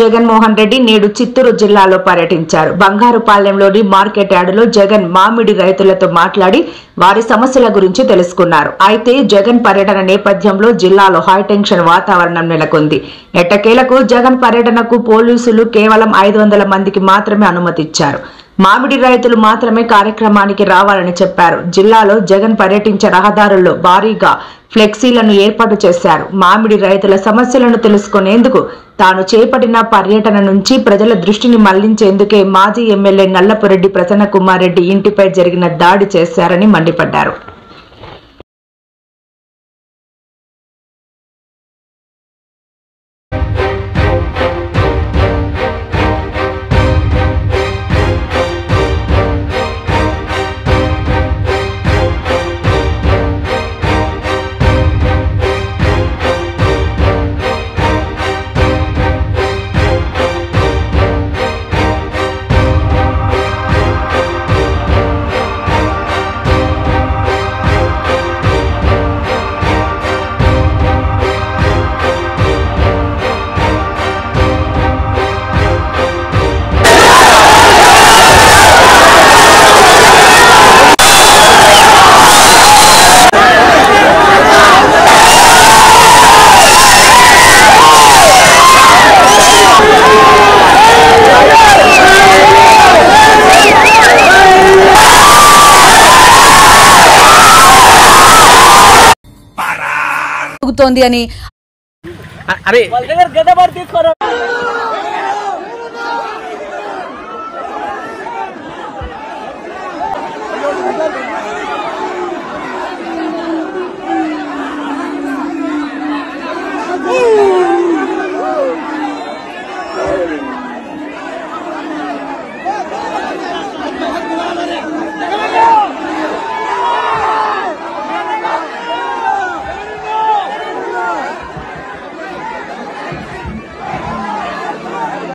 జగన్మోహన్ రెడ్డి నేడు చిత్తూరు జిల్లాలో పర్యటించారు. బంగారుపాలెంలోని మార్కెట్ యార్డులో జగన్ మామిడి రైతులతో మాట్లాడి వారి సమస్యల గురించి తెలుసుకున్నారు. అయితే జగన్ పర్యటన నేపథ్యంలో జిల్లాలో హైటెన్షన్ వాతావరణం నెలకొంది. ఎట్టకేలకు జగన్ పర్యటనకు పోలీసులు కేవలం 500 మందికి మాత్రమే అనుమతిచ్చారు. మామిడి రైతులు మాత్రమే కార్యక్రమానికి రావాలని చెప్పారు. జిల్లాలో జగన్ పర్యటించే రహదారుల్లో భారీగా ఫ్లెక్సీలను ఏర్పాటు చేశారు. మామిడి రైతుల సమస్యలను తెలుసుకునేందుకు తాను చేపట్టిన పర్యటన నుంచి ప్రజల దృష్టిని మళ్లించేందుకే మాజీ ఎమ్మెల్యే నల్లపురెడ్డి ప్రసన్నకుమార్ రెడ్డి ఇంటిపై జరిగిన దాడి చేశారని మండిపడ్డారు. అని